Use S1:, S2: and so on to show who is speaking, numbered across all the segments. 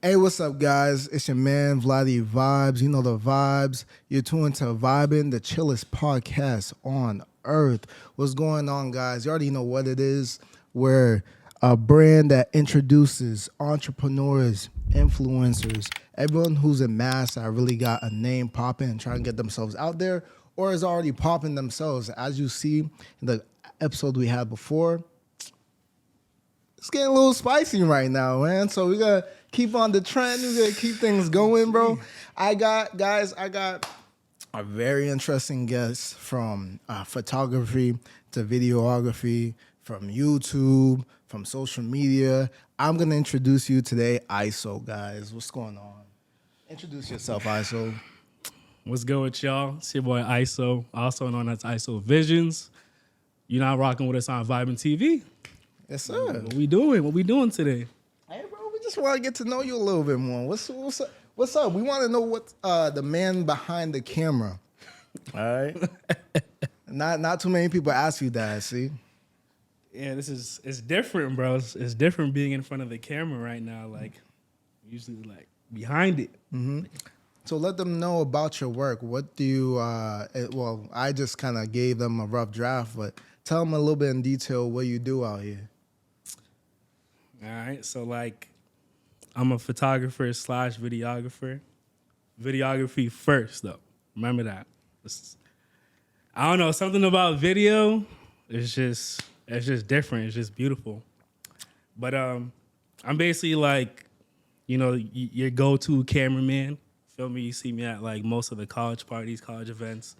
S1: Hey, what's up, guys? It's your man, Vladdy Vibes. You know the vibes. You're tuned to VIBEN, the chillest podcast on earth. What's going on, guys? You already know what it is. We're a brand that introduces entrepreneurs, influencers, everyone who's in mass that really got a name popping and trying to get themselves out there or is already popping themselves. As you see in the episode we had before, it's getting a little spicy right now, man. So we gotta keep on the trend. We gotta keep things going, bro. I got a very interesting guest from photography to videography, from YouTube, from social media. I'm gonna introduce you today, ISOO, guys. What's going on? Introduce yourself, ISOO.
S2: What's good with y'all? It's your boy ISOO, also known as ISOO Visions. You're not rocking with us on VIBEN TV.
S1: Yes, sir.
S2: What we doing? What we doing today?
S1: Hey, bro, we just want to get to know you a little bit more. What's up? What's up? We want to know what the man behind the camera. All right. Not too many people ask you that. See.
S2: Yeah, it's different, bro. It's different being in front of the camera right now. Like usually, like behind it.
S1: Mm-hmm. So let them know about your work. What do you? Well, I just kind of gave them a rough draft, but tell them a little bit in detail what you do out here.
S2: All right, so like, I'm a photographer / videographer. Videography first, though. Remember that. I don't know, something about video. It's just different. It's just beautiful. But I'm basically like, you know, your go-to cameraman. Feel me? You see me at like most of the college parties, college events.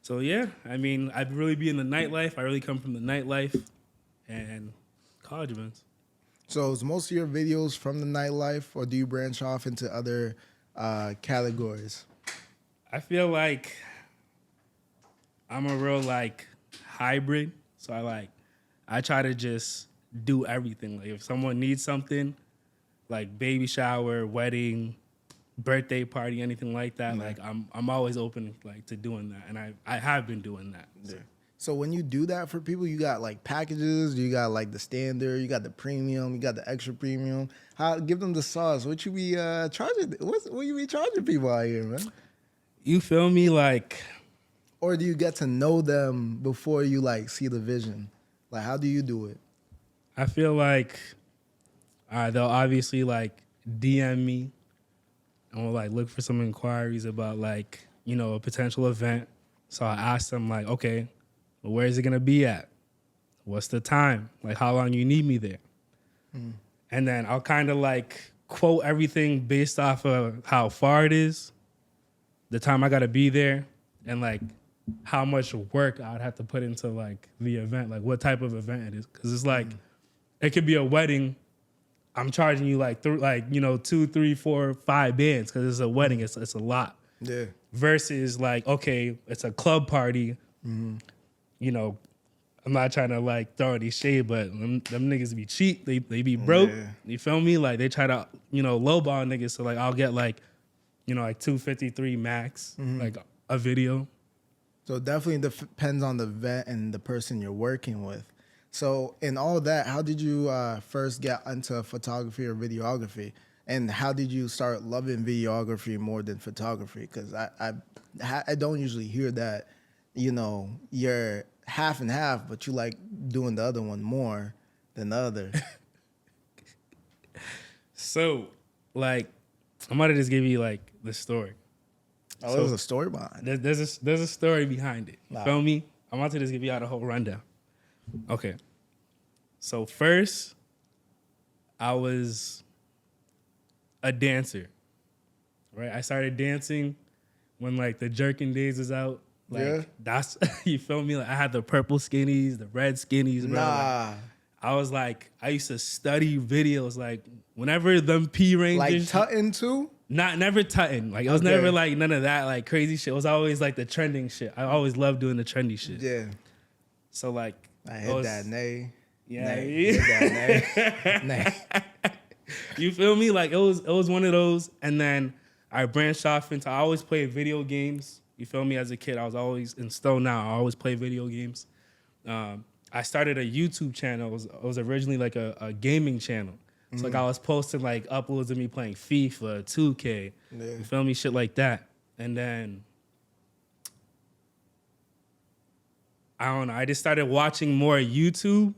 S2: So yeah, I mean, I'd really be in the nightlife. I really come from the nightlife and college events.
S1: So is most of your videos from the nightlife, or do you branch off into other categories?
S2: I feel like I'm a real like hybrid. So I try to just do everything. Like if someone needs something, like baby shower, wedding, birthday party, anything like that, like I'm always open like to doing that, and I have been doing that. So.
S1: Yeah. So when you do that for people, you got like packages, you got like the standard, you got the premium, you got the extra premium. How give them the sauce? What you be charging? What you be charging people out here, man?
S2: You feel me? Like,
S1: or do you get to know them before you like see the vision? Like, how do you do it?
S2: I feel like they'll obviously like DM me and we'll like look for some inquiries about like, you know, a potential event. So I ask them like, okay, well, where is it gonna be at? What's the time? Like how long you need me there? And then I'll kind of like quote everything based off of how far it is, the time I gotta be there, and like how much work I'd have to put into like the event, like what type of event it is. Cause it's like, it could be a wedding. I'm charging you like 2, 3, 4, 5 bands because it's a wedding. It's a lot.
S1: Yeah.
S2: Versus like, okay, it's a club party. You know, I'm not trying to like throw any shade, but them niggas be cheap. They be broke.
S1: Yeah.
S2: You feel me? Like they try to, you know, lowball niggas. So like I'll get like, you know, like 253 max, like a video.
S1: So it definitely depends on the vet and the person you're working with. So in all that, how did you first get into photography or videography? And how did you start loving videography more than photography? Because I don't usually hear that, you know, you're half and half, but you like doing the other one more than the other.
S2: So like, I'm about to just give you like the story.
S1: Oh, there's a story behind it.
S2: There's a story behind it. You
S1: Wow.
S2: feel me? I'm about to just give you out a whole rundown. Okay. So first, I was a dancer, right? I started dancing when like the jerkin days was out. Like
S1: Yeah.
S2: that's you feel me? Like I had the purple skinnies, the red skinnies, bro.
S1: Nah.
S2: Like, I was like, I used to study videos like whenever them P ranges.
S1: Like tutting too?
S2: Never tutting. Like it was
S1: Okay.
S2: never like none of that like crazy shit. It was always like the trending shit. I always loved doing the trendy shit.
S1: Yeah.
S2: So like
S1: I hit that nay.
S2: Yeah.
S1: Nay. Hit that nay. Nay.
S2: You feel me? Like it was one of those, and then I branched off into I always played video games. You feel me? As a kid, I was always and still now I always play video games. I started a YouTube channel. It was originally like a gaming channel. So like I was posting like uploads of me playing FIFA, 2K,
S1: Yeah.
S2: you feel me, shit like that. And then I don't know, I just started watching more YouTube.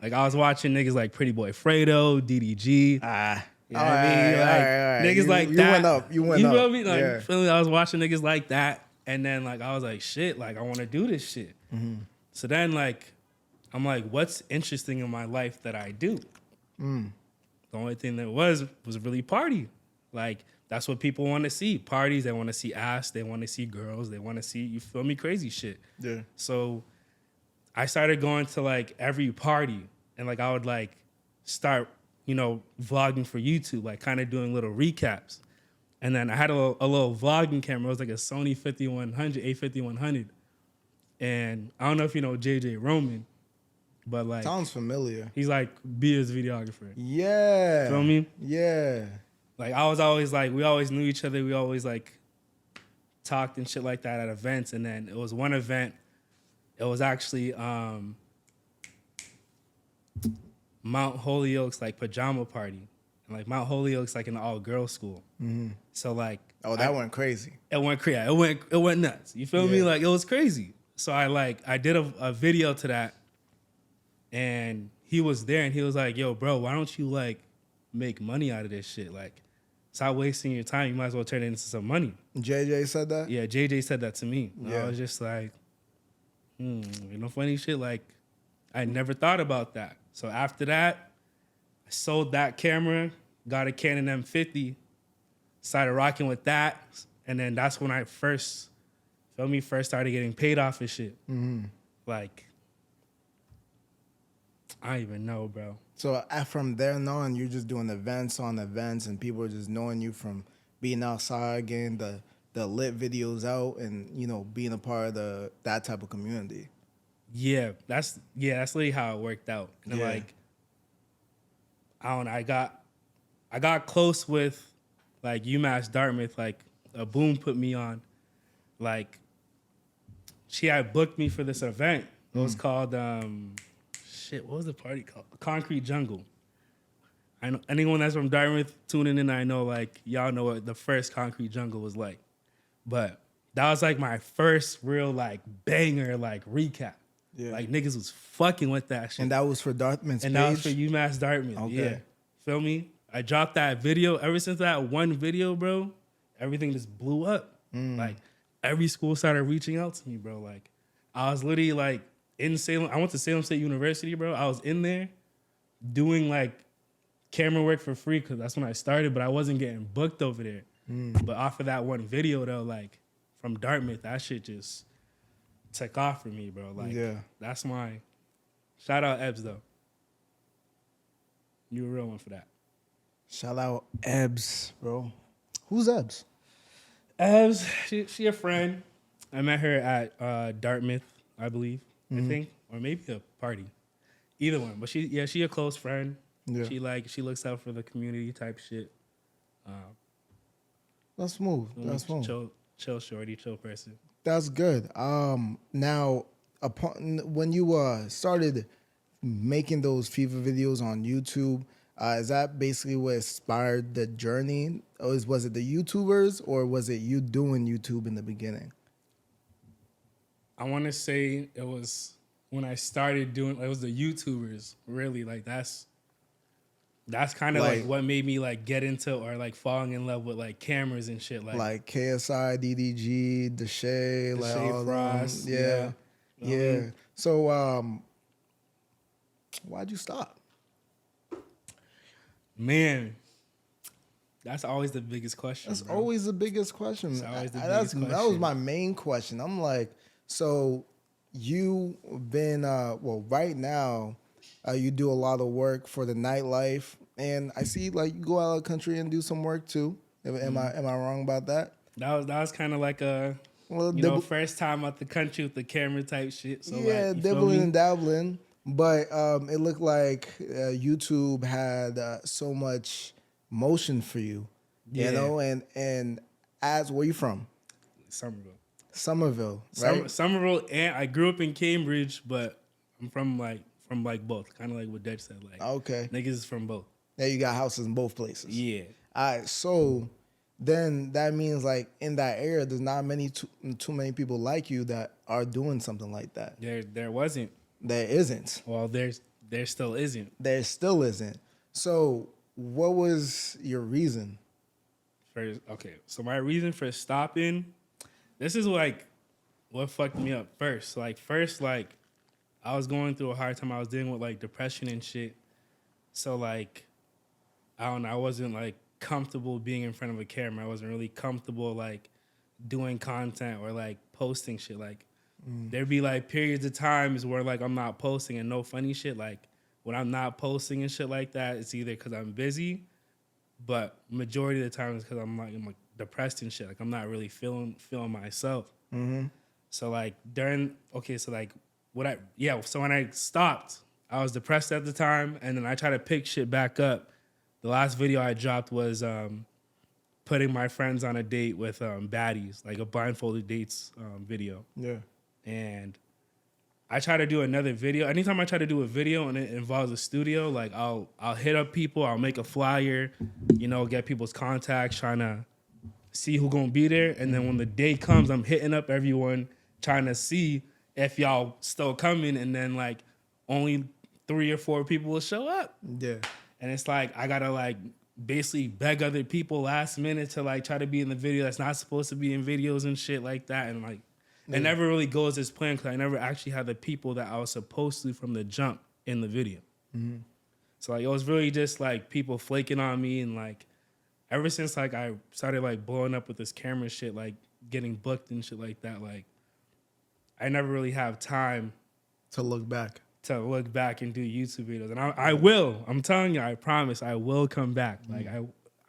S2: Like I was watching niggas like Pretty Boy Fredo, DDG.
S1: Ah.
S2: You know what I mean? Like
S1: All right.
S2: niggas like
S1: you
S2: that.
S1: went up. You went
S2: you
S1: up.
S2: feel me? Like
S1: Yeah.
S2: feel me? I was watching niggas like that, and then like I was like, shit, like I want to do this shit. So then like I'm like, what's interesting in my life that I do? The only thing that was really party. Like that's what people want to see. Parties. They want to see ass. They want to see girls. They want to see, you feel me, crazy shit.
S1: Yeah.
S2: So I started going to like every party, and like I would like start, vlogging for YouTube, like kind of doing little recaps. And then I had a little vlogging camera. It was like a Sony 5100, A5100. And I don't know if you know JJ Roman, but like
S1: Sounds familiar.
S2: he's like Bia's videographer.
S1: Yeah.
S2: Feel me?
S1: Yeah.
S2: Like I was always like, we always knew each other. We always like talked and shit like that at events. And then it was one event. It was actually Mount Holyoke's like pajama party. And like Mount Holyoke's like an all girls school. So like,
S1: Oh, that went crazy.
S2: it went crazy. It went nuts. You feel me?
S1: Yeah.
S2: Like it was crazy. So I did a video to that, and he was there, and he was like, "Yo, bro, why don't you like make money out of this shit? Like, stop wasting your time. You might as well turn it into some money."
S1: JJ said that?
S2: Yeah, JJ said that to me. And
S1: Yeah.
S2: I was just like, funny shit. Like, I never thought about that. So after that, I sold that camera, got a Canon M50, started rocking with that, and then that's when I first started getting paid off and shit. Like, I don't even know, bro.
S1: So from there on, you're just doing events on events, and people are just knowing you from being outside, getting the lit videos out, and being a part of that type of community.
S2: Yeah, that's literally how it worked out. And
S1: Yeah.
S2: like, I don't know, I got close with like UMass Dartmouth. Like a Boom put me on. Like, she had booked me for this event. It was called what was the party called? Concrete Jungle. I know anyone that's from Dartmouth tuning in, I know like y'all know what the first Concrete Jungle was like. But that was like my first real like banger like recap.
S1: Yeah.
S2: Like niggas was fucking with that shit.
S1: And that was for Dartmouth's
S2: And
S1: page?
S2: that was for UMass Dartmouth.
S1: Okay.
S2: Yeah. Feel me? I dropped that video. Ever since that one video, bro, everything just blew up. Like every school started reaching out to me, bro. Like I was literally like in Salem. I went to Salem State University, bro. I was in there doing like camera work for free because that's when I started, but I wasn't getting booked over there. But off of that one video though, like from Dartmouth, that shit just took off for me, bro. Like that's my shout out Ebbs though. You a real one for that.
S1: Shout out Ebbs, bro. Who's Ebbs?
S2: Ebbs, she a friend. I met her at Dartmouth, I believe. I think, or maybe a party. Either one, but she a close friend.
S1: Yeah.
S2: She looks out for the community type shit.
S1: That's smooth. That's smooth.
S2: Chill shorty, chill person.
S1: That's good. Now, when you started making those FIFA videos on YouTube, is that basically what inspired the journey? Or was it the YouTubers, or was it you doing YouTube in the beginning?
S2: I want to say it was when I started doing. It was the YouTubers, really. Like that's kind of like what made me like get into or like falling in love with like cameras and shit. Like
S1: KSI, DDG, Deshae, like all of them.
S2: Frost.
S1: Yeah. Yeah. So why'd you stop?
S2: Man, that's always the biggest question.
S1: That's
S2: bro.
S1: always the biggest question.
S2: It's always the
S1: That
S2: biggest
S1: was
S2: question.
S1: my main question. I'm like, so you've been right now you do a lot of work for the nightlife, and I see like you go out of the country and do some work too. Am I wrong about that?
S2: That was kind of like a first time out the country with the camera type shit. So
S1: yeah,
S2: like,
S1: dibbling and dabbling. But it looked like YouTube had so much motion for you, you know. And as where you from? Somerville, right?
S2: Somerville, and I grew up in Cambridge, but I'm from both. Kind of like what Dej said. Like,
S1: Okay.
S2: niggas is from both.
S1: Yeah, you got houses in both places.
S2: Yeah.
S1: All right, so then that means like in that area, there's not too many people like you that are doing something like that.
S2: There wasn't.
S1: There isn't.
S2: Well, there still isn't.
S1: There still isn't. So what was your reason?
S2: Okay, so my reason for stopping, this is like what fucked me up first. Like first, like I was going through a hard time. I was dealing with like depression and shit. So like I don't know, I wasn't like comfortable being in front of a camera. I wasn't really comfortable like doing content or like posting shit. Like there'd be like periods of times where like I'm not posting and no funny shit. Like when I'm not posting and shit like that, it's either because I'm busy, but majority of the time it's because I'm like depressed and shit. Like I'm not really feeling myself. So like so when I stopped, I was depressed at the time, and then I tried to pick shit back up. The last video I dropped was putting my friends on a date with baddies, like a blindfolded dates video.
S1: Yeah.
S2: And I try to do another video. Anytime I try to do a video and it involves a studio, like I'll hit up people, I'll make a flyer, get people's contacts, trying to see who gonna be there. And then when the day comes, I'm hitting up everyone, trying to see if y'all still coming. And then like only 3 or 4 people will show up.
S1: Yeah.
S2: And it's like I gotta like basically beg other people last minute to like try to be in the video that's not supposed to be in videos and shit like that. And like it never really goes as planned because I never actually had the people that I was supposed to from the jump in the video. So like it was really just like people flaking on me, and like ever since like I started like blowing up with this camera shit, like getting booked and shit like that, like I never really have time
S1: To look back.
S2: and do YouTube videos. And I will. I'm telling you, I promise I will come back. Like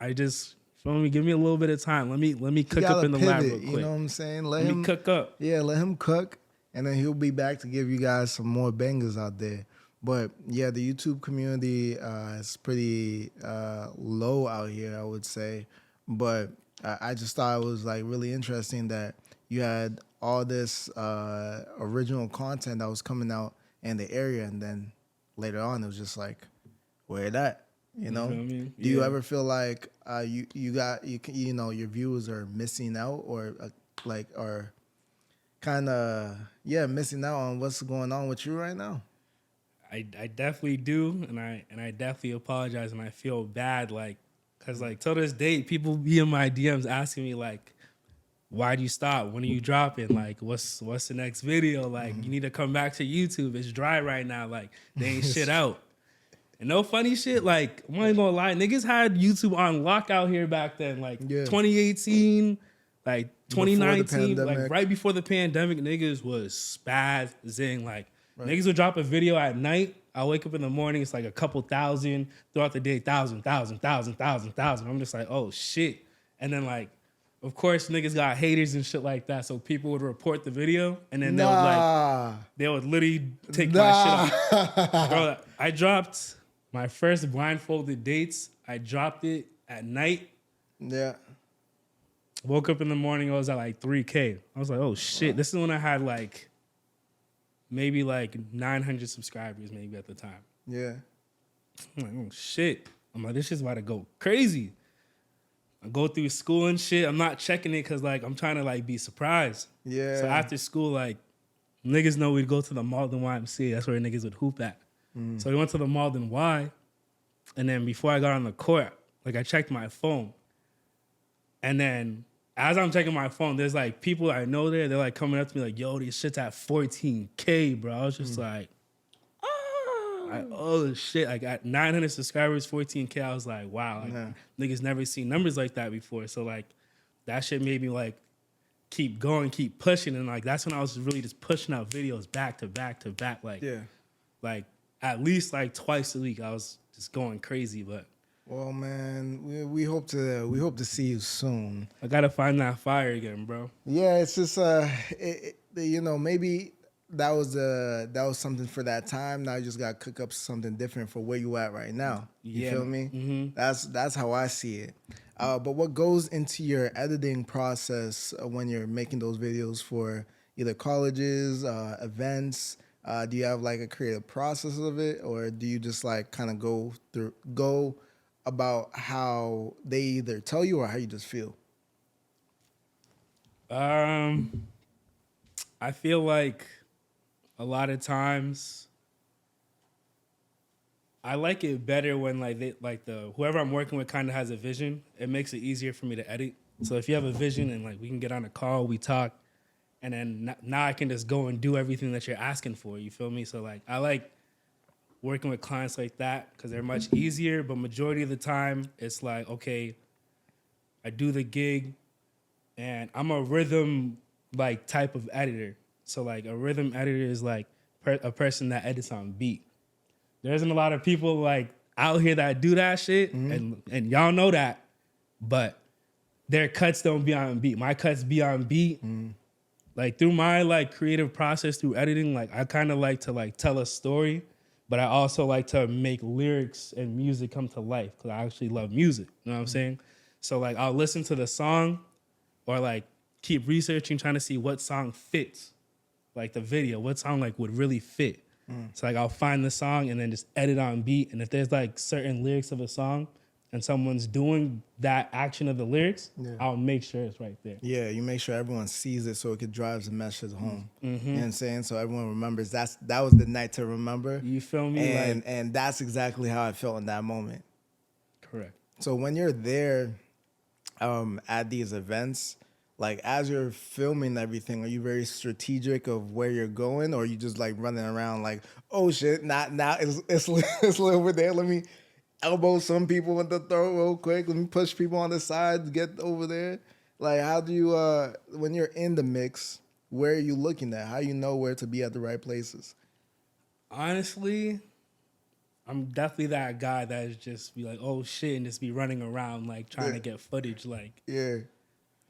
S2: I just feel me, give me a little bit of time. Let me cook up in the lab real quick.
S1: You know what I'm saying? Let
S2: me
S1: him
S2: cook up.
S1: Yeah, let him cook, and then he'll be back to give you guys some more bangers out there. But yeah, the YouTube community is pretty low out here, I would say. But I just thought it was like really interesting that you had all this original content that was coming out in the area, and then later on it was just like, where that? You know?
S2: feel me?
S1: Do you
S2: Yeah.
S1: ever feel like your viewers are missing out, or kind of missing out on what's going on with you right now?
S2: I definitely do, and I definitely apologize, and I feel bad, like, cause like till this day, people be in my DMs asking me like, why'd you stop? When are you dropping? Like, what's the next video? Like, you need to come back to YouTube. It's dry right now. Like, they ain't shit out. And no funny shit. Like, I'm not even gonna lie, niggas had YouTube on lock out here back then. Like 2018, like 2019, like right before the pandemic, niggas was spazzing. Like, niggas would drop a video at night. I wake up in the morning, it's like a couple thousand. Throughout the day, thousand. I'm just like, oh shit. And then like, of course, niggas got haters and shit like that. So people would report the video, and then they would literally take my shit off. Bro, I dropped my first blindfolded dates. I dropped it at night.
S1: Yeah.
S2: Woke up in the morning, I was at like 3K. I was like, oh shit. This is when I had like maybe like 900 subscribers maybe at the time.
S1: Yeah.
S2: I'm like, oh shit. I'm like, this shit's about to go crazy. I go through school and shit. I'm not checking it because like I'm trying to like be surprised.
S1: Yeah.
S2: So after school, like niggas know we'd go to the Malden YMCA. That's where niggas would hoop at. So we went to the Malden Y, and then before I got on the court, like I checked my phone, and then as I'm checking my phone, there's like people I know there. They're like coming up to me like, "Yo, this shit's at 14K, bro." I was just like, oh shit! Like at 900 subscribers, 14K. I was like, wow, like, niggas never seen numbers like that before. So like that shit made me like keep going, keep pushing, and like that's when I was really just pushing out videos back to back to back, like at least like twice a week. I was just going crazy, but.
S1: Well, man, we hope to see you soon.
S2: I gotta find that fire again, bro.
S1: Yeah, it's just maybe that was something for that time. Now you just gotta cook up something different for where you at right now. You feel me? Mm-hmm. That's how I see it. But what goes into your editing process when you're making those videos for either colleges, events? Do you have like a creative process of it, or do you just like kind of go about how they either tell you or how you just feel?
S2: I feel like a lot of times I like it better when like the whoever I'm working with kind of has a vision. It makes it easier for me to edit. So if you have a vision and like we can get on a call, we talk, and then now I can just go and do everything that you're asking for. You feel me? So like I like working with clients like that because they're much easier. But majority of the time, it's like, okay, I do the gig, and I'm a rhythm like type of editor. So like a rhythm editor is like a person that edits on beat. There isn't a lot of people like out here that do that shit, and y'all know that, but their cuts don't be on beat. My cuts be on beat. Like through my like creative process through editing, like I kind of like to like tell a story, but I also like to make lyrics and music come to life because I actually love music. You know what I'm saying? So like I'll listen to the song or like keep researching, trying to see what song fits, like the video, what song like would really fit. So like I'll find the song and then just edit on beat. And if there's like certain lyrics of a song and someone's doing that action of the lyrics, I'll make sure it's right there.
S1: Yeah, you make sure everyone sees it so it could drive the message home. You know what I'm saying? So everyone remembers that was the night to remember.
S2: You feel me?
S1: And that's exactly how I felt in that moment.
S2: Correct.
S1: So when you're there at these events, like as you're filming everything, are you very strategic of where you're going, or are you just like running around like, oh shit, not now it's over there. Let me elbow some people in the throat real quick. Let me push people on the side to get over there. Like how do you when you're in the mix, where are you looking at? How you know where to be at the right places?
S2: Honestly, I'm definitely that guy that is just be like, oh shit, and just be running around like trying to get footage, like
S1: Yeah.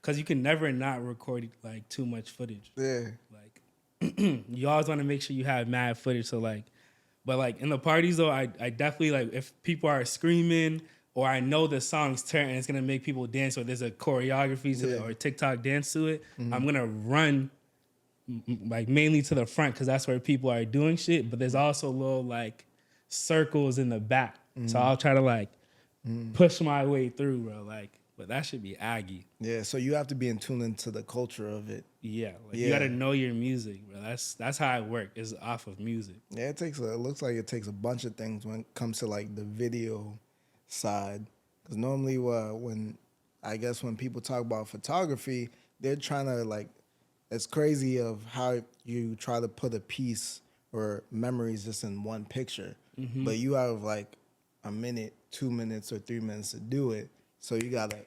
S2: because you can never not record like too much footage.
S1: Yeah.
S2: Like you always want to make sure you have mad footage. So like, but like in the parties though, I definitely like if people are screaming or I know the song's turn and it's gonna make people dance or there's a choreography to it or a TikTok dance to it, I'm gonna run like mainly to the front because that's where people are doing shit. But there's also little like circles in the back, so I'll try to like push my way through, bro. Like, but that should be Aggie.
S1: Yeah. So you have to be in tune into the culture of it.
S2: Yeah, like you gotta know your music, bro. That's how I work. Is off of music.
S1: Yeah, it looks like it takes a bunch of things when it comes to like the video side. Because normally, when people talk about photography, they're trying to like, it's crazy of how you try to put a piece or memories just in one picture, but you have like a minute, 2 minutes, or 3 minutes to do it. So you gotta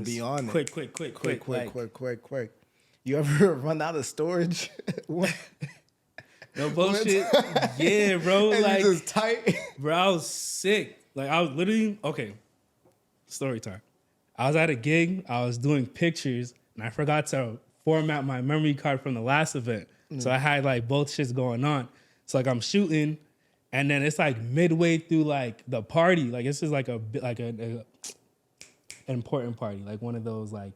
S1: be on it. Quick. You ever run out of storage?
S2: No bullshit. Yeah, bro.
S1: And
S2: like,
S1: you just tight.
S2: bro, I was sick. Like, I was literally story time. I was at a gig. I was doing pictures, and I forgot to format my memory card from the last event. So I had like both shits going on. So like I'm shooting, and then it's like midway through like the party. Like this is like a an important party, like one of those like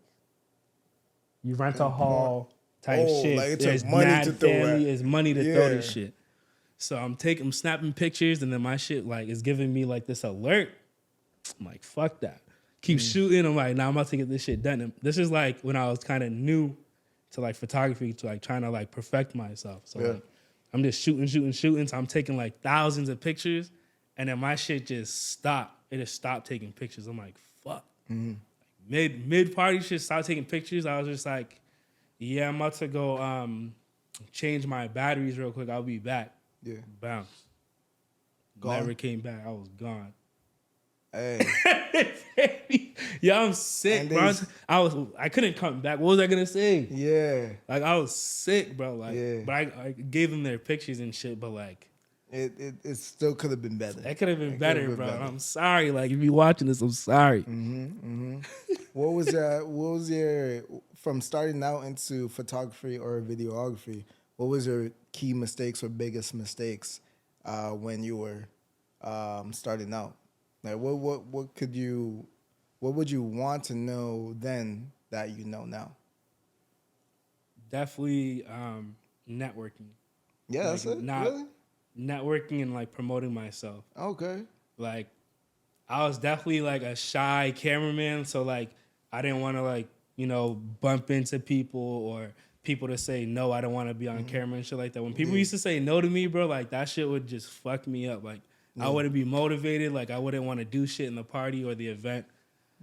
S2: you rent a hall type shit.
S1: Like it
S2: There's
S1: took money
S2: mad
S1: to throw
S2: family,
S1: at.
S2: is money to throw this
S1: Yeah.
S2: shit. So I'm snapping pictures, and then my shit like is giving me like this alert. I'm like, fuck that. Keep shooting. I'm like, nah, I'm about to get this shit done. And this is like when I was kind of new to like photography, to like trying to like perfect myself. So like, I'm just shooting. So I'm taking like thousands of pictures, and then my shit just stopped. It just stopped taking pictures. I'm like, fuck. Mid party shit stopped taking pictures. I was just like, yeah, I'm about to go change my batteries real quick. I'll be back.
S1: Yeah.
S2: Bounce.
S1: Gone?
S2: Never came back. I was gone.
S1: Hey.
S2: Yeah, I'm sick,
S1: And
S2: bro.
S1: there's-
S2: I couldn't come back. What was I gonna say?
S1: Yeah.
S2: Like I was sick, bro. Like,
S1: Yeah.
S2: but I gave them their pictures and shit. But like,
S1: It still could have been better.
S2: that could have been
S1: It
S2: better,
S1: could've been
S2: bro.
S1: better.
S2: I'm sorry. Like, if you watching this, I'm sorry.
S1: What was your from starting out into photography or videography? What was your key mistakes or biggest mistakes when you were starting out? Like what would you want to know then that you know now?
S2: Definitely networking.
S1: Yeah,
S2: Like,
S1: that's it.
S2: not-
S1: Really?
S2: Networking and like promoting myself.
S1: Okay.
S2: Like, I was definitely like a shy cameraman, so like I didn't want to like bump into people or people to say no. I don't want to be on camera and shit like that. When people used to say no to me, bro, like that shit would just fuck me up. Like I wouldn't be motivated. Like I wouldn't want to do shit in the party or the event.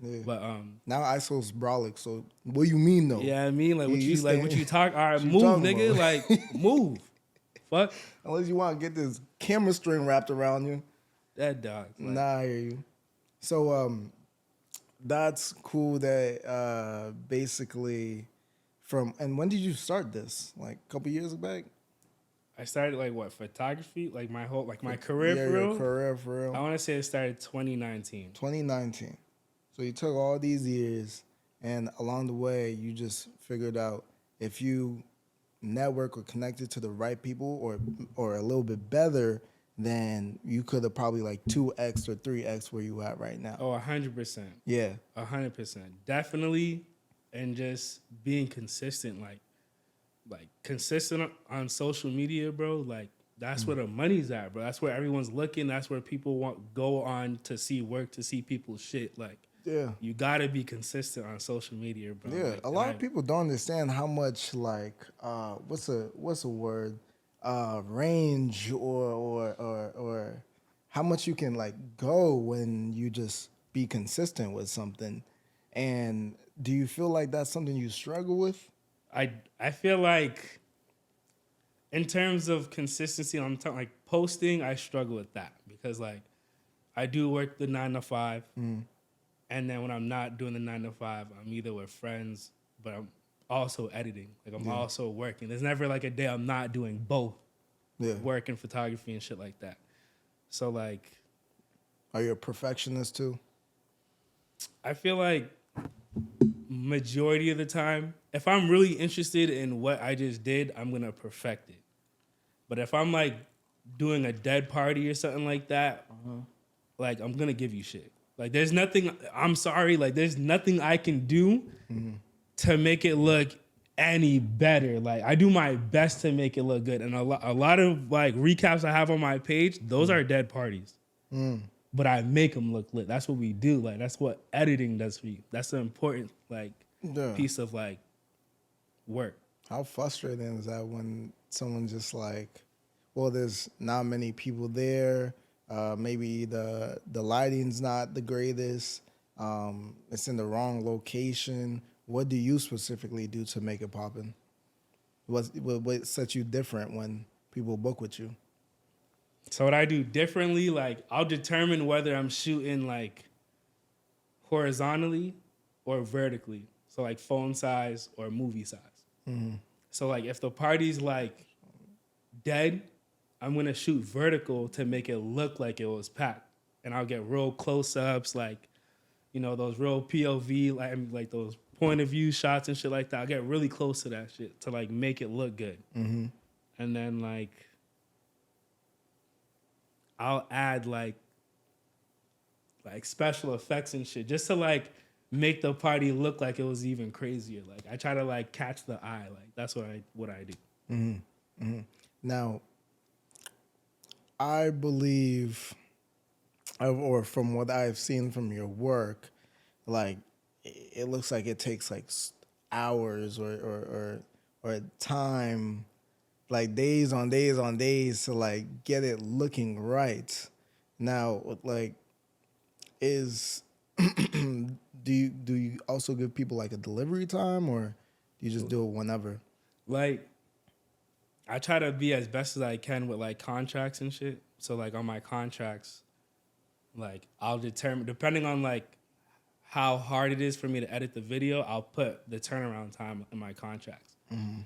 S1: Yeah.
S2: But
S1: now ISO's brolic. So what you mean though?
S2: yeah, I mean like what you like what you talk. All right,
S1: What you
S2: move,
S1: talking
S2: nigga.
S1: about?
S2: Like move. Fuck
S1: Unless you want to get this camera string wrapped around you.
S2: that dog. Like,
S1: Nah, I hear you. So that's cool that basically from, and when did you start this? Like a couple years back?
S2: I started like what, photography? Like my whole my career
S1: Yeah,
S2: for real.
S1: your career for real.
S2: I want to say it started 2019.
S1: 2019. So you took all these years, and along the way, you just figured out if you network or connected to the right people, or a little bit better, then you could have probably like 2x or 3x where you at right now.
S2: Oh, 100%.
S1: Yeah.
S2: 100%. Definitely. And just being consistent, like consistent on social media, bro. Like that's where the money's at, bro. That's where everyone's looking. That's where people go on to see work, to see people's shit. Like,
S1: Yeah.
S2: you gotta be consistent on social media, bro.
S1: Yeah.
S2: Like,
S1: A lot of people don't understand how much like what's a word? Range or how much you can like go when you just be consistent with something. And do you feel like that's something you struggle with?
S2: I feel like in terms of consistency, I'm talking like posting, I struggle with that because like I do work the 9 to 5, and then when I'm not doing the 9 to 5, I'm either with friends, but I'm also editing. Like I'm also working. There's never like a day I'm not doing both, work and photography and shit like that. So like,
S1: Are you a perfectionist too?
S2: I feel like majority of the time, if I'm really interested in what I just did, I'm gonna perfect it. But if I'm like doing a dead party or something like that, like I'm gonna give you shit. Like there's nothing. I'm sorry. Like there's nothing I can do to make it look any better. Like I do my best to make it look good. And a lot of like recaps I have on my page, those are dead parties. But I make them look lit. That's what we do. Like that's what editing does for you. That's an important like piece of like work.
S1: How frustrating is that when someone just like, well, there's not many people there. Maybe the lighting's not the greatest. It's in the wrong location. What do you specifically do to make it poppin'? What sets you different when people book with you?
S2: So what I do differently, like I'll determine whether I'm shooting like horizontally or vertically. So like phone size or movie size. So like if the party's like dead, I'm gonna shoot vertical to make it look like it was packed. And I'll get real close-ups, like, those real POV, like those point of view shots and shit like that. I'll get really close to that shit to like make it look good. And then like I'll add like special effects and shit just to like make the party look like it was even crazier. Like I try to like catch the eye. Like that's what I do.
S1: Now, I believe, or from what I've seen from your work, like it looks like it takes like hours or time, like days on days on days to like get it looking right. Now, like, do you also give people like a delivery time, or do you just do it whenever?
S2: Like I try to be as best as I can with like contracts and shit. So like on my contracts, like I'll determine, depending on like how hard it is for me to edit the video, I'll put the turnaround time in my contracts.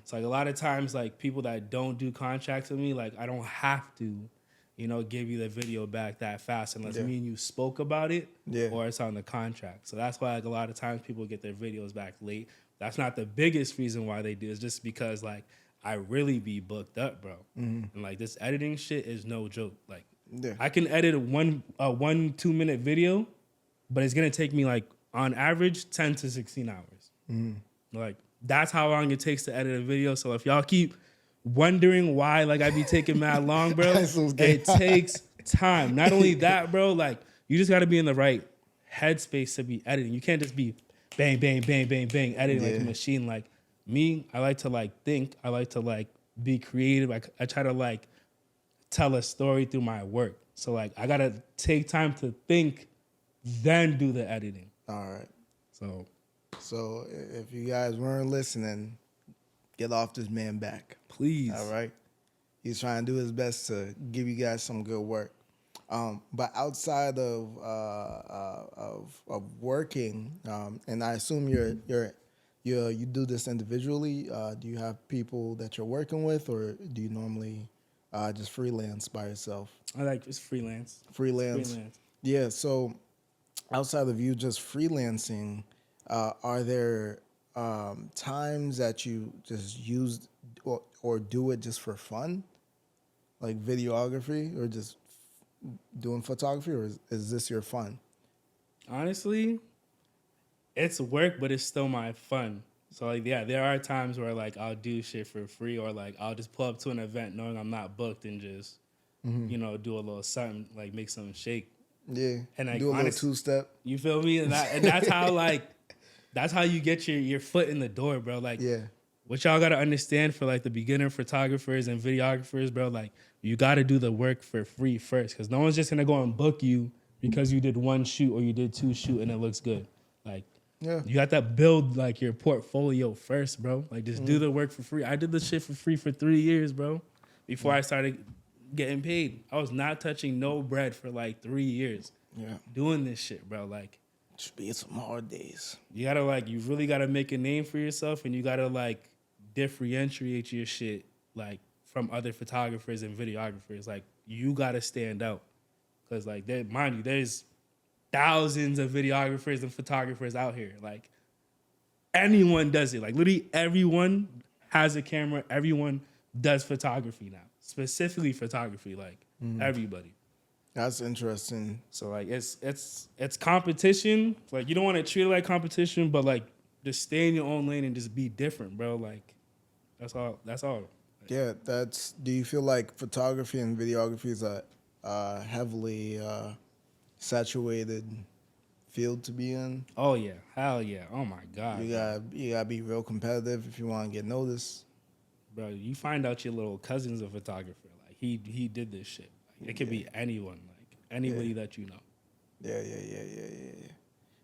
S2: So like a lot of times, like people that don't do contracts with me, like I don't have to, give you the video back that fast unless me and you spoke about it or it's on the contract. So that's why like a lot of times people get their videos back late. That's not the biggest reason why they do. It's just because like I really be booked up, bro. And like this editing shit is no joke. Like I can edit a 1-2 minute video, but it's gonna take me like on average 10 to 16 hours. Like that's how long it takes to edit a video. So if y'all keep wondering why like I be taking mad long, bro, it takes time. Not only that, bro, like you just got to be in the right headspace to be editing. You can't just be bang, bang, bang, bang, bang, editing like a machine. Like me, I like to like think. I like to like be creative. I try to like tell a story through my work. So like I gotta take time to think, then do the editing.
S1: All right.
S2: So
S1: If you guys weren't listening, get off this man back.
S2: please.
S1: All right. He's trying to do his best to give you guys some good work. But outside of working, and I assume you do this individually. Do you have people that you're working with, or do you normally just freelance by yourself?
S2: I like just freelance.
S1: Freelance. Yeah. So outside of you just freelancing, are there times that you just use or do it just for fun, like videography, or just doing photography, or is this your fun?
S2: Honestly, it's work, but it's still my fun. So like, yeah, there are times where like I'll do shit for free, or like I'll just pull up to an event knowing I'm not booked and just do a little something, like make something shake.
S1: Yeah,
S2: And like
S1: do a little two-step.
S2: You feel me? And that's how like that's how you get your foot in the door, bro. Like what y'all gotta understand for like the beginner photographers and videographers, bro, like you gotta do the work for free first. Cause no one's just gonna go and book you because you did one shoot or you did two shoot and it looks good. Like you got to build like your portfolio first, bro. Like just do the work for free. I did this shit for free for 3 years, bro. Before I started getting paid. I was not touching no bread for like 3 years. Doing this shit, bro. Like
S1: should be some hard days.
S2: You gotta like, you really gotta make a name for yourself, and you gotta like differentiate your shit like from other photographers and videographers. Like you gotta stand out, cause like mind you, there's thousands of videographers and photographers out here. Like anyone does it. Like literally everyone has a camera. Everyone does photography now, specifically photography. Like everybody.
S1: That's interesting.
S2: So like it's competition. Like you don't want to treat it like competition, but like just stay in your own lane and just be different, bro. Like that's all.
S1: Yeah, do you feel like photography and videography is a heavily saturated field to be in?
S2: Oh yeah, hell yeah. Oh my god.
S1: You gotta be real competitive if you want to get noticed.
S2: Bro, you find out your little cousin's a photographer. Like he did this shit. Like, it could be anyone, like anybody that you know.
S1: Yeah.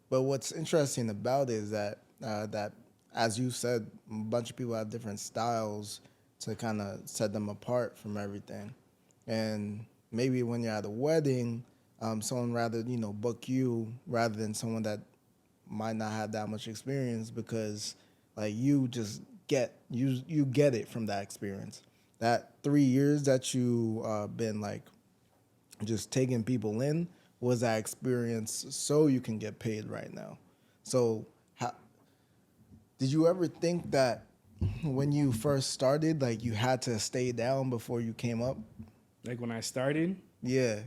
S1: But what's interesting about it is that that, as you said, a bunch of people have different styles to kind of set them apart from everything. And maybe when you're at a wedding, someone rather book you rather than someone that might not have that much experience, because like you just get it from that experience. That 3 years that you been like just taking people in was that experience, so you can get paid right now. So did you ever think that when you first started, like you had to stay down before you came up?
S2: Like when I started?
S1: Yeah.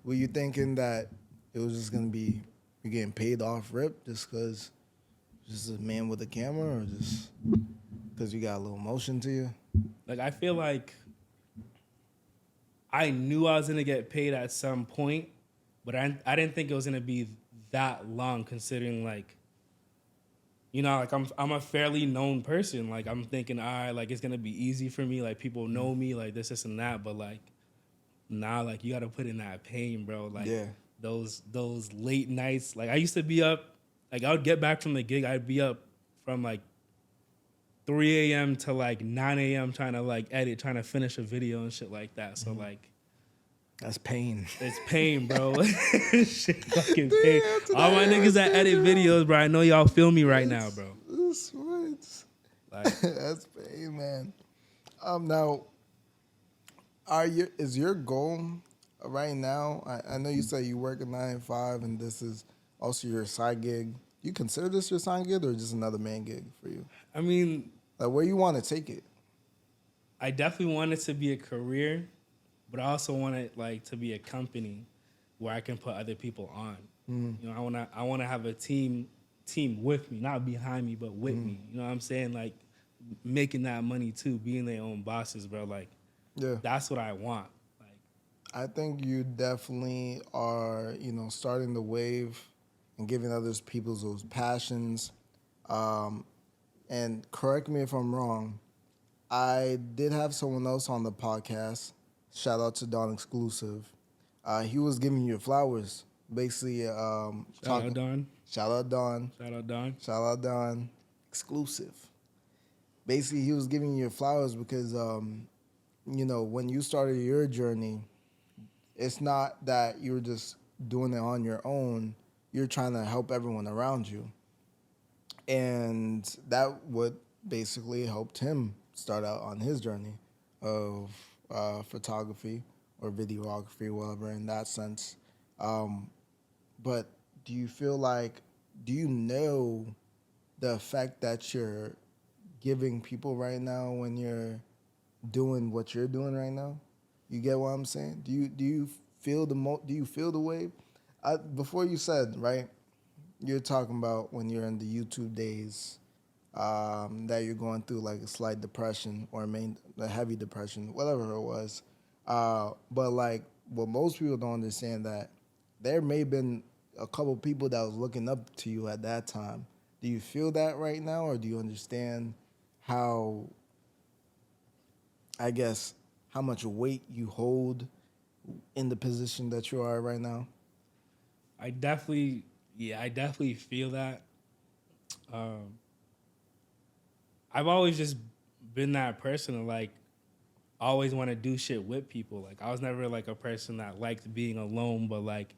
S1: Were you thinking that it was just gonna be you're getting paid off rip just because just a man with a camera, or just because you got a little motion to you?
S2: Like I feel like I knew I was gonna get paid at some point, but I didn't think it was gonna be that long, considering like, like I'm a fairly known person. Like I'm thinking, all right, like it's gonna be easy for me. Like people know me, like this and that. But like, nah, like you gotta put in that pain, bro. Like those late nights. Like I used to be up. Like I would get back from the gig, I'd be up from like 3 a.m. to like 9 a.m. trying to like edit, trying to finish a video and shit like that. So like,
S1: that's pain.
S2: it's pain, bro. Shit, fucking pain. All my niggas that edit videos, bro, I know y'all feel me right now, bro.
S1: Like, that's pain, man. Now, is your goal right now? I know you say you work a 9 to 5, and this is also your side gig. You consider this your side gig or just another main gig for you?
S2: I mean,
S1: like where you want to take it?
S2: I definitely want it to be a career, but I also want it like to be a company where I can put other people on. I want to have a team with me, not behind me, but with me. You know what I'm saying? Like making that money too, being their own bosses, bro. Like that's what I want. Like
S1: I think you definitely are, starting the wave and giving others people those passions. Um, and correct me if I'm wrong. I did have someone else on the podcast. Shout out to Don Exclusive. He was giving you flowers, basically.
S2: Shout out Don.
S1: Shout out Don.
S2: Shout out Don.
S1: Shout out Don. Exclusive. Basically, he was giving you flowers because, when you started your journey, it's not that you're just doing it on your own. You're trying to help everyone around you. And that would basically helped him start out on his journey of photography or videography, whatever, in that sense. But do you know the effect that you're giving people right now when you're doing what you're doing right now? You get what I'm saying? Do you feel the wave? Before you said, right, you're talking about when you're in the YouTube days, that you're going through like a slight depression or a heavy depression, whatever it was. But like what most people don't understand, that there may have been a couple people that was looking up to you at that time. Do you feel that right now, or do you understand how, I guess, how much weight you hold in the position that you are right now?
S2: I definitely feel that. I've always just been that person to like always want to do shit with people. Like I was never like a person that liked being alone, but like,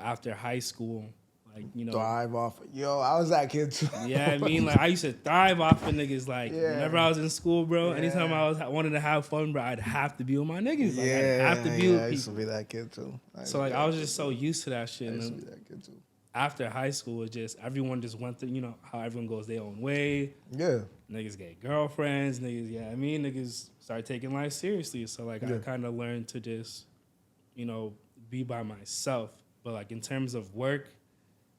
S2: after high school, like,
S1: Thrive off. Yo, I was that kid too.
S2: yeah, I mean, like I used to thrive off of niggas. Like
S1: Yeah.
S2: whenever I was in school, bro,
S1: Yeah.
S2: anytime I wanted to have fun, bro, I'd have to be with my niggas. Like I'd
S1: Yeah,
S2: have to be with
S1: I used to
S2: people.
S1: be that kid too.
S2: So like I was just so used to that shit.
S1: I
S2: And
S1: used to
S2: then
S1: be that kid too.
S2: after high school, it just everyone just went through, how everyone goes their own way.
S1: Yeah.
S2: Niggas get girlfriends, niggas start taking life seriously. So like
S1: Yeah.
S2: I kind of learned to just, be by myself. But like in terms of work,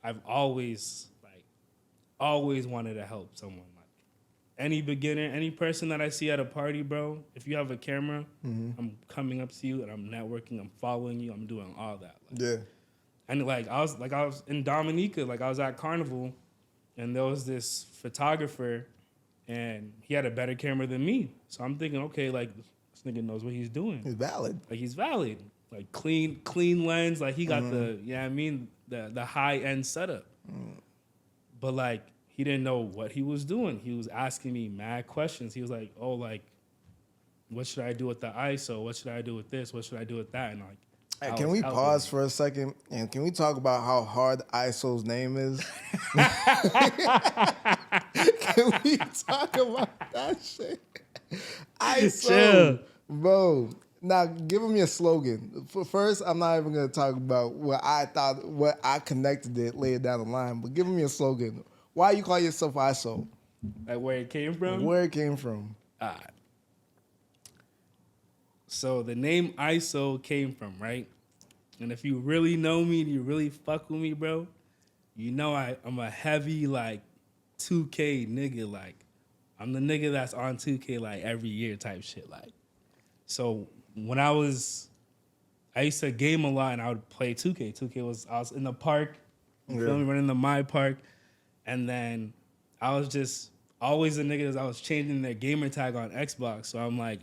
S2: I've always wanted to help someone. Like any beginner, any person that I see at a party, bro, if you have a camera, I'm coming up to you and I'm networking, I'm following you, I'm doing all that. Like,
S1: Yeah.
S2: and I was in Dominica, like I was at Carnival, and there was this photographer, and he had a better camera than me. So I'm thinking, okay, like this nigga knows what he's doing.
S1: It's valid.
S2: Like he's valid, like clean lens, like he got the high end setup. But like he didn't know what he was doing. He was asking me mad questions. He was like, oh, like what should I do with the ISO? What should I do with this? What should I do with that? And like,
S1: Hey, can we pause for a second and can we talk about how hard ISO's name is? Can we talk about that shit? ISO,
S2: Chill.
S1: bro. Now, give me a slogan. First, I'm not even gonna talk about what I connected it later down the line. But give me a slogan. Why you call yourself ISO?
S2: Like where it came from?
S1: Where it came from?
S2: So the name ISO came from, right? And if you really know me and you really fuck with me, bro, you know I'm a heavy, like, 2K nigga. Like, I'm the nigga that's on 2K, like, every year type shit. Like, so when I used to game a lot and I would play 2K. I was in the park, you feel me, running the my park. And then I was just always the nigga that I was changing their gamer tag on Xbox. So I'm like,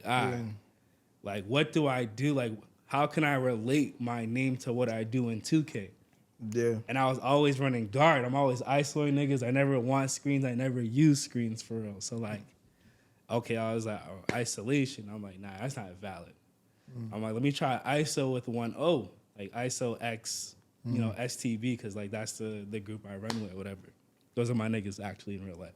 S2: like, what do I do? Like, how can I relate my name to what I do in 2K?
S1: Yeah.
S2: And I was always running dart. I'm always isolating niggas. I never want screens. I never use screens for real. So, like, okay, I was like, oh, isolation. I'm like, nah, that's not valid. I'm like, let me try ISO with 1 O, like ISO X, STV, because, like, that's the group I run with, whatever. Those are my niggas actually in real life.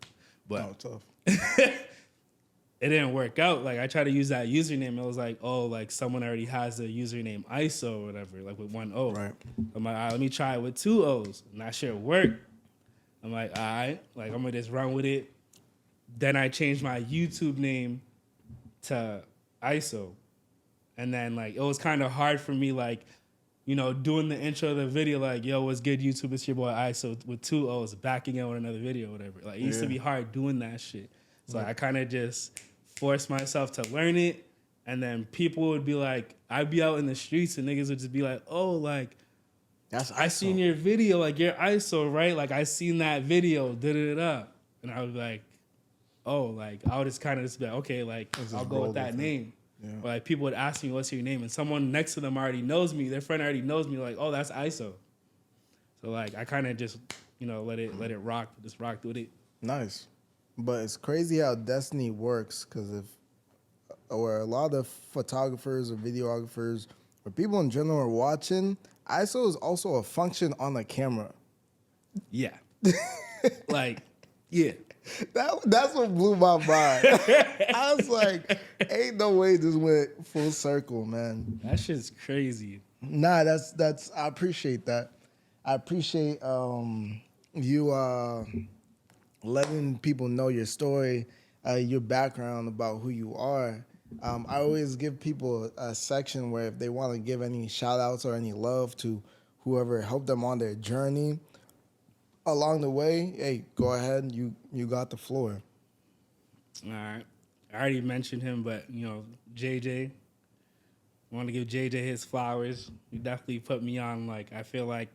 S2: But
S1: tough.
S2: it didn't work out. Like I tried to use that username. It was like, oh, like someone already has the username ISO or whatever, like with 1 O.
S1: Right.
S2: I'm like, all right, let me try it with 2 O's. And that shit worked. I'm like, all right, like I'm gonna just run with it. Then I changed my YouTube name to ISO. And then like it was kind of hard for me, like, doing the intro of the video, like, yo, what's good, YouTube? It's your boy ISO with 2 O's, backing it with another video or whatever. Like, it used to be hard doing that shit. So I kind of just forced myself to learn it. And then people would be like, I'd be out in the streets and niggas would just be like, oh, like,
S1: That's
S2: I seen your video, like your ISO, right? Like I seen that video, da da da. And I was like, oh, like I would just kind of just be like, okay, like I'll go with that name.
S1: Yeah.
S2: Or like people would ask me, what's your name? And someone next to them already knows me. Their friend already knows me. Like, oh, that's ISO. So like I kind of just, let it rock, just rocked with it.
S1: Nice. But it's crazy how destiny works, because or a lot of photographers or videographers or people in general are watching, ISO is also a function on the camera.
S2: Yeah. Like, yeah.
S1: That's what blew my mind. I was like, ain't no way this went full circle, man.
S2: That shit's crazy.
S1: Nah, that's I appreciate that. I appreciate you letting people know your story, your background about who you are. I always give people a section where if they want to give any shout outs or any love to whoever helped them on their journey along the way, hey, go ahead. You got the floor.
S2: All right. I already mentioned him, but, JJ, want to give JJ his flowers. He definitely put me on, like, I feel like,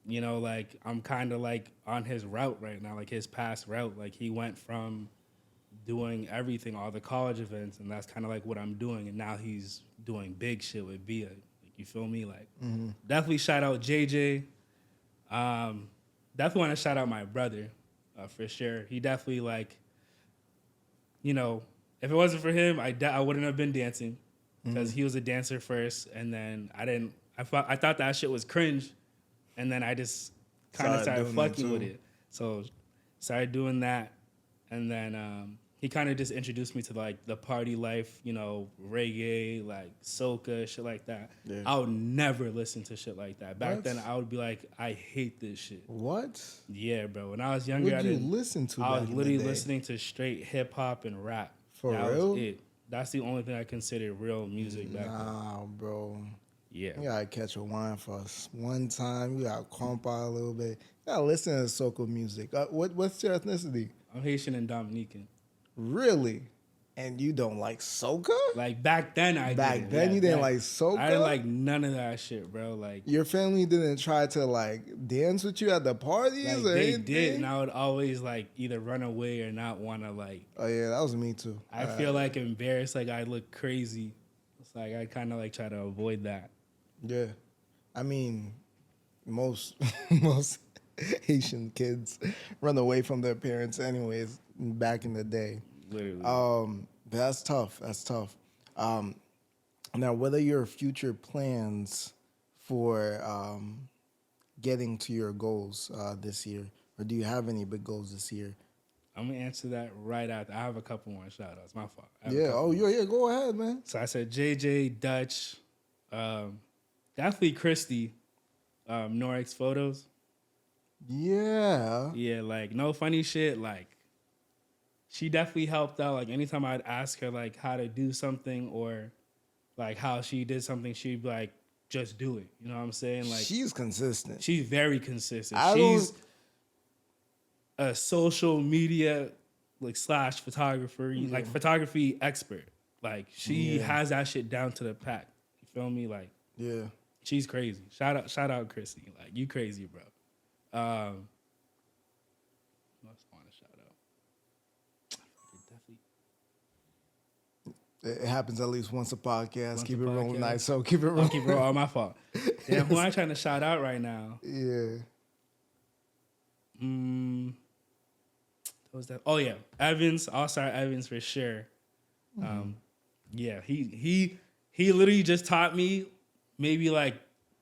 S2: like I'm kind of like on his route right now, like his past route. Like he went from doing everything, all the college events, and that's kind of like what I'm doing. And now he's doing big shit with Via. Like, you feel me? Like, definitely shout out JJ. Definitely want to shout out my brother, for sure. He definitely like, if it wasn't for him, I wouldn't have been dancing, because he was a dancer first, and then I thought that shit was cringe. And then I just kind of started fucking with it. So started doing that. And then he kind of just introduced me to like the party life, reggae, like soca, shit like that. Yeah. I would never listen to shit like that. Back then, I would be like, I hate this shit.
S1: What?
S2: Yeah, bro. When I was younger,
S1: What did you listen to?
S2: I was literally listening to straight hip hop and rap.
S1: For real?
S2: Was it. That's the only thing I considered real music back then.
S1: Nah, bro.
S2: Yeah.
S1: You gotta catch a wine for us one time. You gotta comp out a little bit. You gotta listen to soca music. What's your ethnicity?
S2: I'm Haitian and Dominican.
S1: Really? And you don't like soca?
S2: Like back then,
S1: Back then, you didn't like soca?
S2: I didn't like none of that shit, bro. Like
S1: your family didn't try to like dance with you at the parties,
S2: like
S1: or
S2: they
S1: anything?
S2: did, and I would always like either run away or not want to like.
S1: Oh yeah, that was me too.
S2: I feel like embarrassed, like I look crazy. It's like I kind of like try to avoid that.
S1: Yeah, I mean, most Haitian kids run away from their parents anyways back in the day.
S2: Literally.
S1: But that's tough. That's tough. Now, what are your future plans for getting to your goals this year? Or do you have any big goals this year?
S2: I'm going to answer that right after. I have a couple more shout outs. My fault.
S1: Yeah. Oh, yeah. Go ahead, man.
S2: So I said JJ, Dutch, definitely Christy, Norix Photos.
S1: Yeah.
S2: Yeah, like no funny shit. Like she definitely helped out. Like anytime I'd ask her like how to do something or like how she did something, she'd be like, just do it. You know what I'm saying? Like
S1: she's consistent.
S2: She's very consistent. She's a social media like / photographer, like photography expert. Like she has that shit down to the pack. You feel me? Like
S1: yeah,
S2: she's crazy. Shout out Chrissy. Like you crazy, bro. I want to shout out.
S1: It happens at least once a podcast. Keep it rolling nice. So keep it rolling.
S2: Keep it rolling. Oh, my fault. Damn, who am I trying to shout out right now?
S1: Yeah.
S2: What was that? Oh yeah, Evans, All-Star Evans for sure. Yeah, he literally just taught me maybe like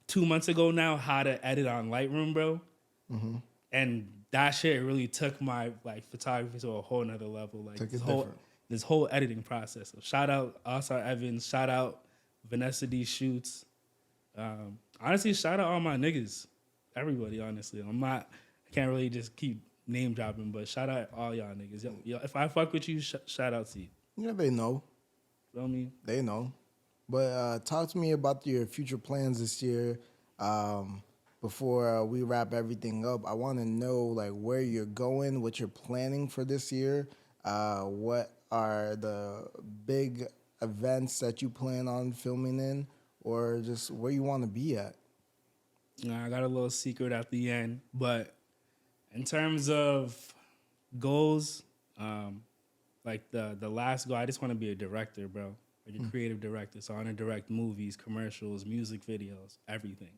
S2: 2 months ago now how to edit on Lightroom, bro. And that shit really took my like photography to a whole nother level. Like this whole editing process. So shout out All-Star Evans. Shout out Vanessa D Shoots. Honestly, shout out all my niggas. Everybody, honestly. I can't really just keep name dropping, but shout out all y'all niggas. Yo, if I fuck with you, shout out to you.
S1: Yeah, they know.
S2: Feel me?
S1: They know. But talk to me about your future plans this year. Before we wrap everything up, I want to know like where you're going, what you're planning for this year. What are the big events that you plan on filming in, or just where you want to be at?
S2: I got a little secret at the end, but in terms of goals, like the last goal, I just want to be a director, bro. Like a creative director. So I want to direct movies, commercials, music videos, everything.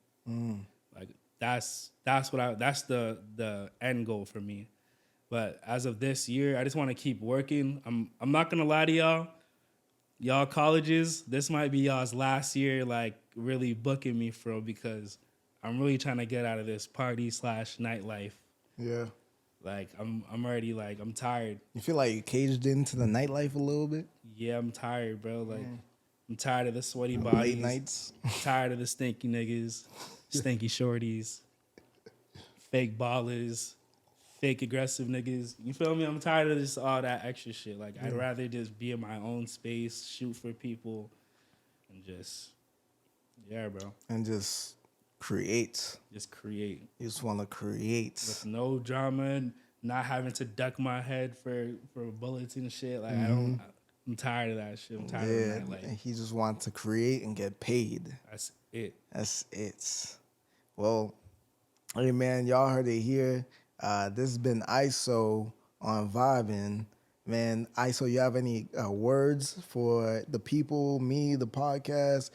S2: Like that's the end goal for me. But as of this year, I just want to keep working. I'm not gonna lie to y'all. Y'all colleges, this might be y'all's last year, like really booking me for, because I'm really trying to get out of this party / nightlife.
S1: Yeah.
S2: Like I'm already like I'm tired.
S1: You feel like you caged into the nightlife a little bit?
S2: Yeah, I'm tired, bro. Like I'm tired of the sweaty
S1: Late
S2: bodies.
S1: nights.
S2: Tired of the stinky niggas, stinky shorties, fake ballers, fake aggressive niggas. You feel me? I'm tired of this all that extra shit. Like I'd rather just be in my own space, shoot for people, and just bro.
S1: And just create.
S2: Just create.
S1: You just want to create.
S2: With no drama, not having to duck my head for bullets and shit. Like I'm tired of that shit. I'm tired of that. Like
S1: and he just wants to create and get paid.
S2: that's it.
S1: That's it. Well, hey man, y'all heard it here. This has been ISOO on VIBEN. Man, ISOO, you have any words for the people, me, the podcast?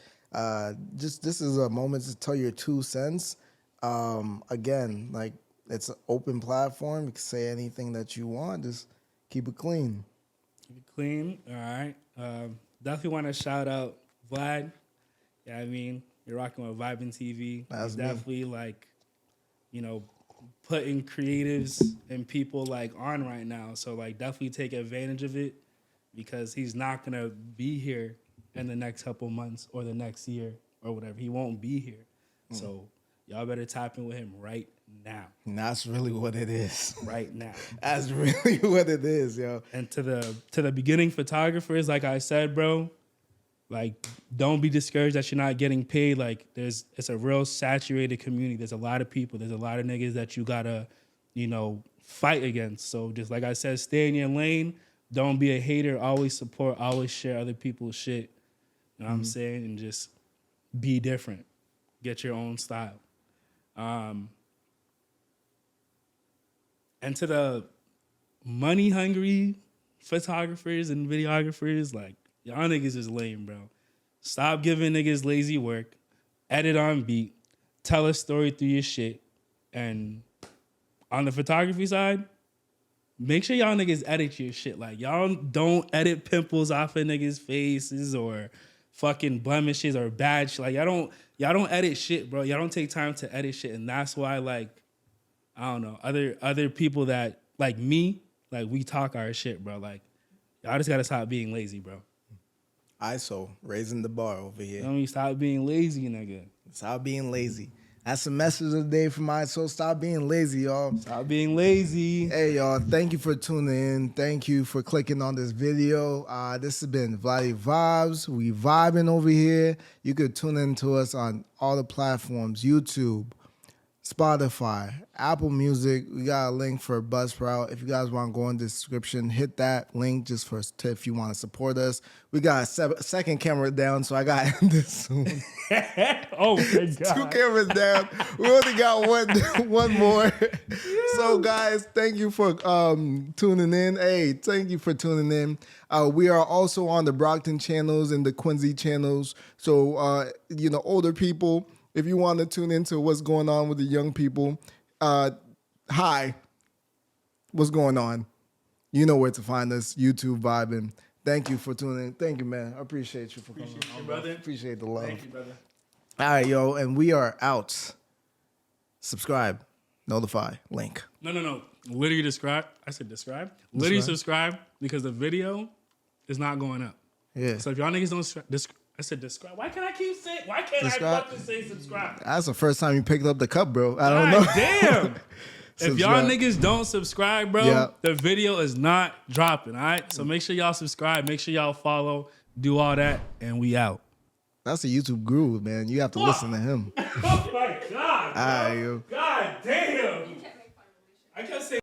S1: Just this is a moment to tell your 2 cents. Again, like it's an open platform. You can say anything that you want. Just keep it clean.
S2: Keep it clean. All right. Definitely want to shout out Vlad. Yeah, I mean, you're rocking with VIBEN TV.
S1: That's
S2: He's
S1: me.
S2: definitely like, putting creatives and people like on right now. So like definitely take advantage of it, because he's not gonna be here in the next couple months or the next year or whatever. He won't be here. So y'all better tap in with him right now.
S1: And that's really what it is.
S2: Right now.
S1: That's really what it is, yo.
S2: And to the beginning photographers, like I said, bro, like don't be discouraged that you're not getting paid. Like it's a real saturated community. There's a lot of people. There's a lot of niggas that you gotta, fight against. So just like I said, stay in your lane. Don't be a hater. Always support. Always share other people's shit. You know what I'm saying? And just be different. Get your own style. And to the money hungry photographers and videographers, like, y'all niggas is lame, bro. Stop giving niggas lazy work. Edit on beat. Tell a story through your shit. And on the photography side, make sure y'all niggas edit your shit. Like, y'all don't edit pimples off of niggas' faces or fucking blemishes or bad shit. Like, y'all don't edit shit, bro. Y'all don't take time to edit shit. And that's why, like, I don't know, other people that, like me, like, we talk our shit, bro. Like, y'all just gotta stop being lazy, bro.
S1: ISOO, raising the bar over here.
S2: Don't you stop being lazy, nigga.
S1: Stop being lazy. That's the message of the day from ISOO. Stop being lazy, y'all.
S2: Stop being lazy.
S1: Hey, y'all. Thank you for tuning in. Thank you for clicking on this video. This has been Vladi Vibes. We vibing over here. You could tune in to us on all the platforms, YouTube, Spotify, Apple Music. We got a link for Buzzsprout. If you guys want to go in the description, hit that link just for if you want to support us. We got a second camera down, so I got to end this soon.
S2: Oh my God.
S1: 2 cameras down. We only got one more. So, guys, thank you for tuning in. Hey, thank you for tuning in. We are also on the Brockton channels and the Quincy channels. So, older people, if you want to tune into what's going on with the young people, hi, what's going on? You know where to find us, YouTube vibing. Thank you for tuning in. Thank you, man. I appreciate you for coming.
S2: Appreciate you, brother.
S1: Appreciate the love.
S2: Thank you, brother.
S1: All right, yo, and we are out. Subscribe, notify, link.
S2: No. Literally describe. I said describe. Literally subscribe, because the video is not going up.
S1: Yeah.
S2: So if y'all niggas don't I said describe. Why can't I keep saying? Why can't
S1: Describe.
S2: I fucking say subscribe?
S1: That's the first time you picked up the cup, bro. I don't know.
S2: God damn. If y'all
S1: Subscribe.
S2: niggas don't subscribe, bro,
S1: Yeah.
S2: the video is not dropping, all right? So make sure y'all subscribe. Make sure y'all follow. Do all that, and we out.
S1: That's a YouTube guru, man. You have to listen to him.
S2: Oh, my God.
S1: All right, yo.
S2: God damn. I kept saying.